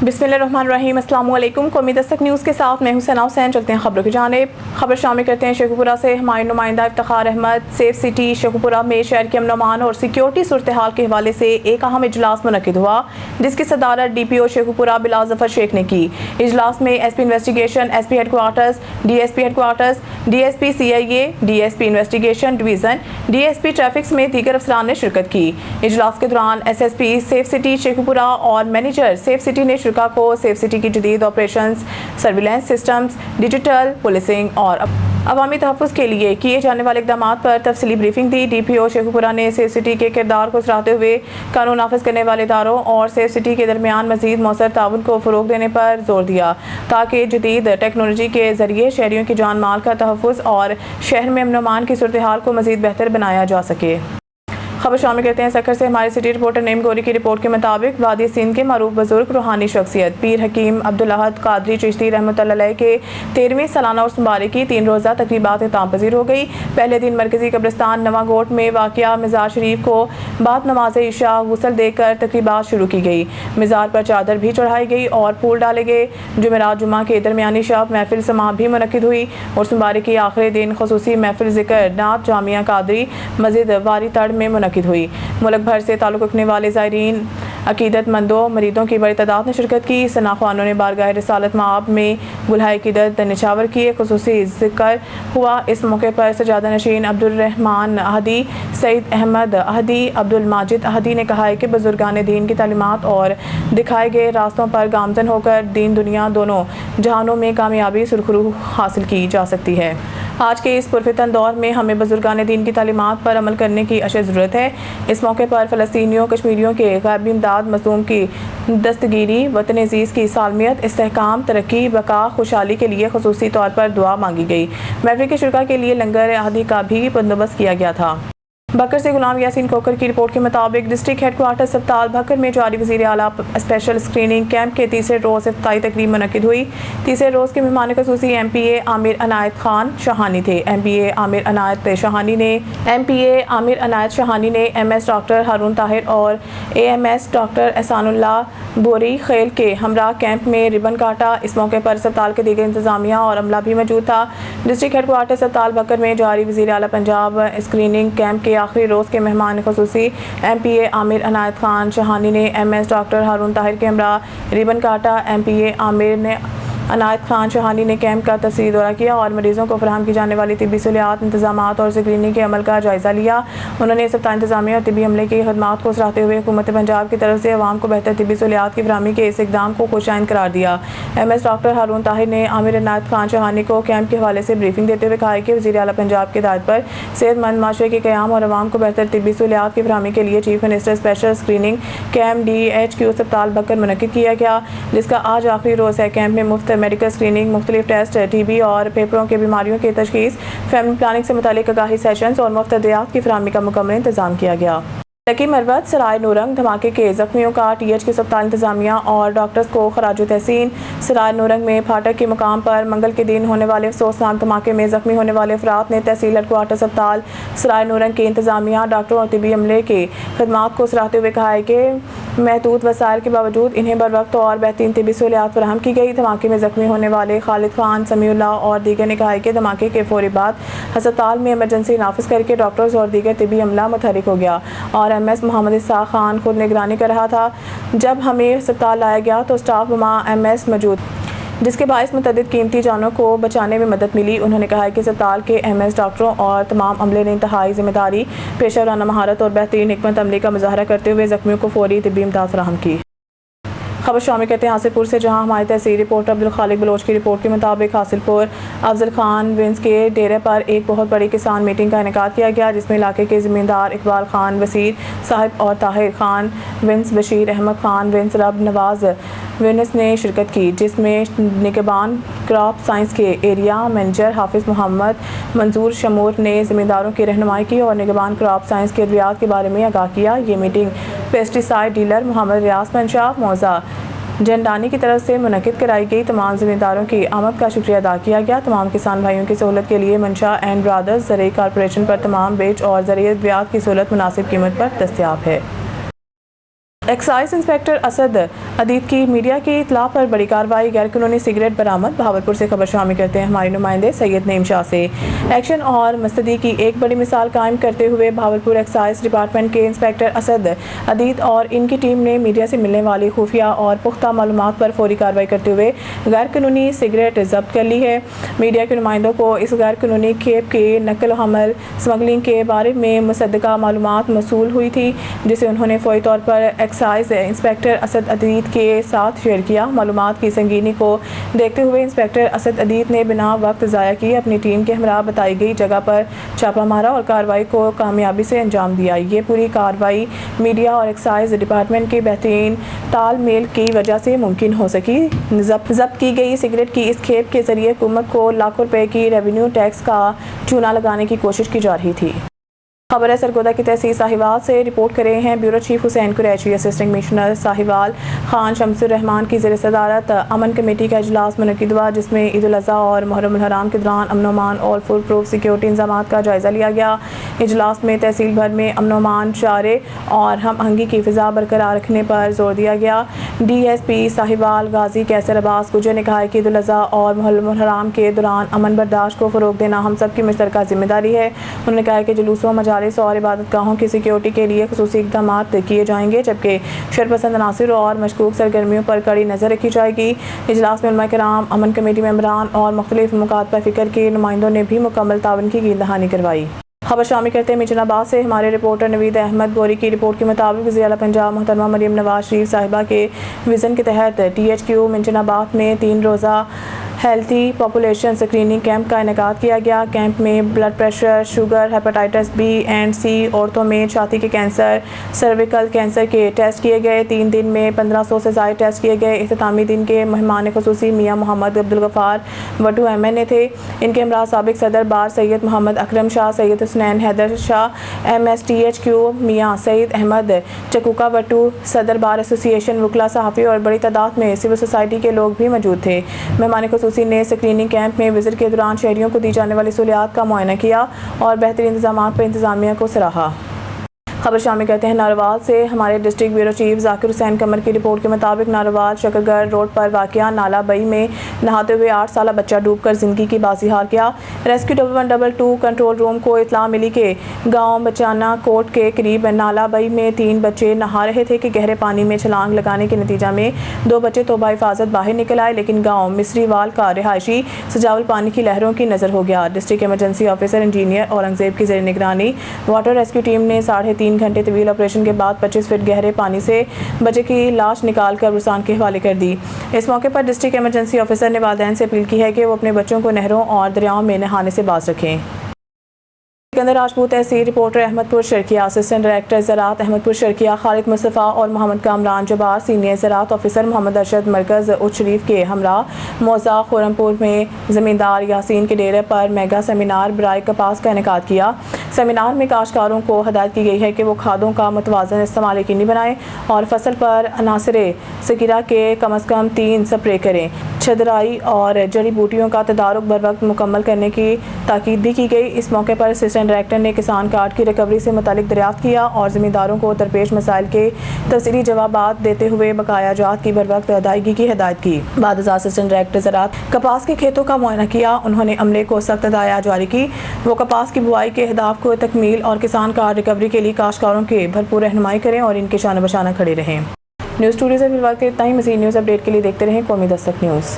बिस्मिल्लाहिर्रहमानिर्रहीम। अस्सलाम वालेकुम। कौमी दस्तक न्यूज़ के साथ मैं हूं सना हुसैन। चलते हैं खबरों की जानिब। खबर शामिल करते हैं शेखुपुरा से। हमायूं नुमाइंदा इफ्तिखार अहमद सेफ सिटी शेखुपुरा में शहर के अमन अमान और सिक्योरिटी सूरत हाल के हवाले से एक अहम इजलास मुनक्किद हुआ, जिसकी सदारत DPO शेखुपुरा बिलाल ज़फ़र शेख ने की। इजलास में SP investigation, SP headquarters, DSP headquarters, DSP CIA, DSP investigation division, DSP traffic समेत दीगर अफसरान ने शिरकत की। इजलास के दौरान SSP सेफ सिटी शेखुपुरा और मैनेजर सेफ सिटी ने शुरा को सेफ सिटी की जदीद operations, surveillance systems, digital policing और अवामी तहफ़्फ़ुज़ के लिए किए जाने वाले इक़दामात पर तफसीली ब्रीफिंग दी। DPO शेखुपुरा ने सेफ सिटी के किरदार को सराहते हुए कानून नाफिज करने वाले इदारों और सेफ सिटी के दरमियान मज़ीद मौसर ताउन को फ़रोग़ देने पर जोर दिया, ताकि जदीद टेक्नोलॉजी के ज़रिए शहरियों की जान माल का तहफ़्फ़ुज़ और शहर में अमन अमान की सूरत हाल को मज़ीद बेहतर बनाया जा सके। खबर शामिल करते हैं सक्कर से। हमारे सिटी रिपोर्टर नईम गोरी की रिपोर्ट के मुताबिक वादी सिंध के मारूफ बुजुर्ग रूहानी शख्सियत पीर हकीम अब्दुल अहद कादरी चिश्ती रहमतुल्लाह अलैह के 13वीं सालाना उर्स मुबारक की 3 रोज़ा तकरीबात इख्तिताम पज़ीर हो गई। पहले दिन मरकजी कब्रिस्तान नवागोट में वाक़िया मिज़ार शरीफ को बाद नमाज इशा गुस्ल देकर तकरीबात शुरू की गई। मिज़ार पर चादर भी चढ़ाई गई और फूल डाले गए। जुमेरात जुमा के दरमियानी शब महफिल समा भी मुनक्किद हुई। उर्स मुबारक की आखिरी दिन खुसूसी महफिल ज़िक्र नात जामिया कादरी मस्जिद वारी तड़ में मुनक्किद हुई। मुल्क भर से ताल्लुक़ रखने वाले ज़ायरीन, अकीदतमंदों, मरीदों की बड़ी तादाद ने शिरकत की। सना ख़वानों ने बारगाह रिसालत माब में गुलहाए अकीदत निछावर किए। खुसूसी ज़िक्र हुआ। इस मौके पर सजादा नशीन अब्दुल रहमान अहदी, सईद अहमद अहदी, अब्दुल माजिद अहदी ने कहा है कि बुजुर्गान दीन की तालीमात और दिखाए गए रास्तों पर गामज़न होकर दीन दुनिया दोनों जहानों में कामयाबी सुरखरू हासिल की जा सकती है। आज के इस पुरफितन दौर में हमें बुजुर्गान दीन की तालीमात पर अमल करने की अशद ज़रूरत है। इस मौके पर फ़लस्तीनियों कश्मीरियों के गैबी इमदाद मज़लूम की दस्तगीरी, वतन अज़ीज़ की सालमियत, इस्तेहकाम, तरक्की, बका, खुशहाली के लिए खुसूसी तौर पर दुआ मांगी गई। महफिल के शुरा के लिए लंगर आदि का भी बंदोबस्त किया गया था। बकर से गुलाम यासीन कोकर की रिपोर्ट के मुताबिक डिस्ट्रिक्ट हेडक्वार्टर अस्पताल बकर में जारी वज़ीर आला स्पेशल स्क्रीनिंग कैंप के तीसरे रोज़ इफ्तिताई तकरीब मुनक्किद हुई। तीसरे रोज़ के मेहमान ख़ुसूसी MPA आमिर अनायत खान शहानी थे। MPA आमिर अनायत शहानी ने MS डॉक्टर हारून ताहिर और AMS डॉक्टर एहसानुल्लाह बोरी खेल के हमरा कैंप में रिबन काटा। इस मौके पर अस्पताल के दीगर इंतजामिया और अमला भी मौजूद था। डिस्ट्रिक्ट हेडक्वार्टर अस्पताल बकर में जारी वज़ीर आला पंजाब स्क्रीनिंग कैंप के आखिरी रोज़ के मेहमान ख़ुसूसी MPA आमिर अनायत खान शहानी ने MS डॉक्टर हारून ताहिर के हमरा रिबन काटा। MPA आमिर अनायत खान शहानी ने कैंप का तफसीली दौरा किया और मरीजों को फराहम की जाने वाली तिब्बी सहूलियात, इंतजामात और स्क्रीनिंग के अमल का जायज़ा लिया। उन्होंने अस्पताल इंतजामिया और तिब्बी अमले की खदमात को सराहते हुए हुकूमत पंजाब की तरफ से अवाम को बेहतर तिब्बी सहूलियात की फराहमी के इस इक़दाम को खुशाइंद करार दिया। MS डॉक्टर हारून ताहिर ने आमिर अनायत खान शहानी को कैंप के हवाले से ब्रीफिंग देते हुए कहा कि वज़ीर आला पंजाब की हिदायत पर सेहतमंद माशरे के क़याम और अवाम को बेहतर तिब्बी सहूलियात की फराहमी के लिए chief minister special screening camp DHQ अस्पताल बकर मुनक्किद किया गया, जिसका आज आखिरी रोज़ है। कैंप में मुफ्त मेडिकल स्क्रीनिंग, मुख्तलिफ टेस्ट, TB और फेफड़ों के बीमारियों की तशख़ीस, फैमिली प्लानिंग से मुतालिक आगाही सेशंस और मुफ्त अद्वियात की फराहमी का मुकम्मल इंतजाम किया गया। लकी मरवत सराय नूरंग धमाके के जख्मियों का TH की अस्पताल इंतजामिया और डॉक्टर्स को खराज तहसीन। सराय नूरंग में फाटक के मुकाम पर मंगल के दिन होने वाले अफसोसनाक धमाके में जख्मी होने वाले अफराद ने तहसील हेडक्वार्टर अस्पताल सराय नूरंग की इंतजामिया, डॉक्टरों और तिब्बी अमले की खदमात को सराहते हुए कहा है कि महदूद वसाइल के बावजूद इन्हें बर वक्त और बेहतरीन तिब्बी सहूलियात फराहम की गई। धमाके में जख्मी होने वाले खालिद खान, समीउल्लाह और दीगर ने कहा है कि धमाके के फौरी बाद अस्पताल में इमरजेंसी नाफिज करके डॉक्टर्स और दीगर तिब्बी अमला मुतहरिक हो गया और MS मोहम्मद इसाक खान खुद निगरानी कर रहा था। जब हमें अस्पताल लाया गया तो स्टाफ मा MS मौजूद, जिसके बायस मुतअद्दिद कीमती जानों को बचाने में मदद मिली। उन्होंने कहा है कि अस्पताल के MS डॉक्टरों और तमाम अमले ने इंतहाई जिम्मेदारी, पेशा वराना महारत और बेहतरीन हिकमत अमली का मुजाहरा करते हुए जख्मियों को फौरी तिब्बी इमदाद फराहम की। खबर शामिल करते हैं हासिलपुर से, जहां हमारे तहसील रिपोर्टर अब्दुल खालिक बलोच की रिपोर्ट के मुताबिक हासिलपुर अफजल खान विंस के डेरे पर एक बहुत बड़ी किसान मीटिंग का इनेकाद किया गया, जिसमें इलाके के ज़मींदार इकबाल खान वसीर साहिब और ताहिर खान विंस, बशीर अहमद खान विंस, रब नवाज विंस ने शिरकत की, जिसमें निगहबान क्रॉप साइंस के एरिया मैनेजर हाफिज़ मोहम्मद मंजूर शमूर ने ज़मींदारों की रहनुमाई की और निगहबान क्रॉप साइंस के अद्वियात के बारे में आगाह किया। ये मीटिंग पेस्टिसाइड डीलर मोहम्मद रियाज पंशा मौजा जनडानी की तरफ से मुनक्किद कराई गई। तमाम ज़मींदारों की आमद का शुक्रिया अदा किया गया। तमाम किसान भाइयों की सहूलत के लिए मंशा एंड ब्रदर्स ज़रिए कॉरपोरेशन पर तमाम बेच और ज़रिए अद्वियात की सहूलत मुनासिब कीमत पर दस्तयाब है। एक्साइज इंस्पेक्टर असद अदीद की मीडिया की इतला पर बड़ी कार्रवाई, गैर कानूनी सिगरेट बरामद। बहावलपुर से खबर शामिल करते हैं हमारे नुमाइंदे सैयद नईम शाह से। एक्शन और मस्तदी की एक बड़ी मिसाल कायम करते हुए बहावलपुर एक्साइज डिपार्टमेंट के इंस्पेक्टर असद अदीद और इनकी टीम ने मीडिया से मिलने वाली खुफिया और पुख्ता मालूमात पर फौरी कार्रवाई करते हुए गैर कानूनी सिगरेट जब्त कर ली है। मीडिया के नुमाइंदों को इस गैर कानूनी खेप के नकल हमल स्मगलिंग के बारे में मुसद्दका मालूमात मौसूल हुई थी, जिसे उन्होंने फौरी तौर पर एक्साइज इंस्पेक्टर असद अदीद के साथ शेयर किया। मालूमात की संगीनी को देखते हुए इंस्पेक्टर असद अदीद ने बिना वक्त ज़ाया किए अपनी टीम के हमरा बताई गई जगह पर छापा मारा और कार्रवाई को कामयाबी से अंजाम दिया। ये पूरी कार्रवाई मीडिया और एक्साइज डिपार्टमेंट के बेहतरीन तालमेल की वजह से मुमकिन हो सकी। जब्त की गई सिगरेट की इस खेप के जरिए हुकूमत को लाखों रुपए की रेवेन्यू टैक्स का चूना लगाने की कोशिश की जा रही थी। खबर है सरगोदा की तहसील साहिवाल से। रिपोर्ट कर रहे हैं bureau chief Hussain Qureshi. Assistant commissioner Sahiwal Khan Shamsur Rahman की ज़ेर सदारत अमन कमेटी का इजलास मुनक़िद हुआ, जिसमें ईद उल अज़हा और मुहर्रम उल हराम के दौरान अमन अमान और फुल प्रूफ सिक्योरिटी इंतजाम का जायज़ा लिया गया। इजलास में तहसील भर में अमन अमान चारे और हम आहंगी की फ़िज़ा बरकरार रखने पर जोर दिया गया। DSP साहिवाल गाजी कैसर अब्बास गुजर ने कहा कि ईद उल अज़हा और मुहर्रम उल हराम के दौरान अमन बर्दाश्त को फ़रोग़ देना हम सब की मुश्तरका ज़िम्मेदारी है। उन्होंने कहा कि जुलूसों और इबादत गाहों की सिक्योरिटी के लिए खुसूसी इक़दाम किए जाएंगे, जबकि शरपसंद अनासिर और मशकूक सरगर्मियों पर कड़ी नज़र रखी जाएगी। इजलास में उलमा किराम, अमन कमेटी मेंबरान और मुख्तलिफ मौक़ात पर फ़िक्र के नुमाइंदों ने भी मुकम्मल तावन की दहानी करवाई। खबर शामिल करते हैं मिंचनाबाद से। हमारे रिपोर्टर नवीद अहमद बोरी की रिपोर्ट के मुताबिक वज़ीर आला पंजाब मोहतरमा मरियम नवाज शरीफ साहिबा के विज़न के तहत THQ मिंचनाबाद में 3 रोज़ा हेल्थी पॉपुलेशन स्क्रीनिंग कैंप का इनेकाद किया गया। कैंप में blood pressure, sugar, hepatitis B and C, औरतों में छाती के कैंसर, सर्विकल कैंसर के टेस्ट किए गए। 3 दिन में 1500 से ज़ायद टेस्ट किए गए। इख्तितामी दिन के मेहमान खुसूसी मियाँ मोहम्मद अब्दुल गफ़ार वटू MNA थे। इनके हमरा साबिक सदर बार सैयद मोहम्मद अकरम शाह, सैयद हुसनैन हैदर शाह MSTHQ, मियाँ सईद अहमद चकूका वटू, सदर बार एसोसिएशन, वकला, सहाफ़ी और बड़ी तादाद में सिविल सोसाइटी के लोग भी मौजूद थे। मेहमान खुसूसी ने स्क्रीनिंग कैंप में विजिट के दौरान शहरियों को दी जाने वाली सहूलियात का मुआयना किया और बेहतरीन इंतजाम पर इंतजामिया को सराहा। खबर शामिल करते हैं नारोवाल से। हमारे district bureau chief Zakir Hussain Qamar की रिपोर्ट के मुताबिक नारोवाल शकरगढ़ रोड पर वाक़या नाला बई में नहाते हुए 8 साला बच्चा डूबकर ज़िंदगी की बाजी हार गया। रेस्क्यू 1122 कंट्रोल रूम को इतला मिली कि गांव बचाना कोट के करीब नाला बई में 3 बच्चे नहा रहे थे कि गहरे पानी में छलांग लगाने के नतीजा में 2 बच्चे तौबा हिफाजत बाहर निकल आए, लेकिन गाँव मिस्रीवाल का रिहायशी सजावल पानी की लहरों की नज़र हो गया। District emergency officer engineer Aurangzeb की ज़ेर निगरानी वाटर रेस्क्यू टीम ने 3.5 घंटे तवील ऑपरेशन के बाद 25 फीट गहरे पानी से बच्चे की लाश निकाल कर कब्रिस्तान के हवाले कर दी। इस मौके पर डिस्ट्रिक्ट एमरजेंसी ऑफिसर ने वालिदैन से अपील की है कि वो अपने बच्चों को नहरों और दरियाओं में नहाने से बाज रखें। Sikandar Rajput tehsil reporter Ahmedpur Sharqia, assistant director ज़राअत अहमदपुर शर्किया खालिद मुस्तफ़ा और मोहम्मद कामरान जबार, सीनियर ज़राअत ऑफिसर मोहम्मद अरशद मरकज़ उच्च शरीफ के हमरा मौज़ा खुरमपुर में ज़मींदार यासीन के डेरे पर मेगा सेमिनार बराए कपास का इनेकाद किया। सेमिनार में काश्तकारों को हदायत की गई है कि वो खादों का मुतवाज़न इस्तेमाल यकीनी बनाएं और फसल पर अनासरे सकीरा के कम अज़ कम 3 स्प्रे करें। छदराई और जड़ी बूटियों का तदारुक बर वक्त मुकम्मल करने की ताकीद भी की गई। इस मौके पर असिस्टेंट डायरेक्टर ने किसान कार्ड की रिकवरी से मुतालिक दरियाफ्त किया और ज़मींदारों को दरपेश मसाइल के तफसीली जवाबात देते हुए बकाया जात की बर वक्त अदायगी की हिदायत की। बाद असिस्टेंट डायरेक्टर ज़राअत कपास के खेतों का मुआयना किया। उन्होंने अमले को सख्त हिदायत जारी की वो कपास की बुआई के अहदाफ को तकमील और किसान कार्ड रिकवरी के लिए काश्तकारों के भरपूर रहनुमाई करें और इनके शान बशाना खड़े रहें। न्यूज़ स्टूडियो से फिलहाल के इतना ही। मज़ीद न्यूज़ अपडेट के लिए देखते रहें कौमी दस्तक न्यूज़।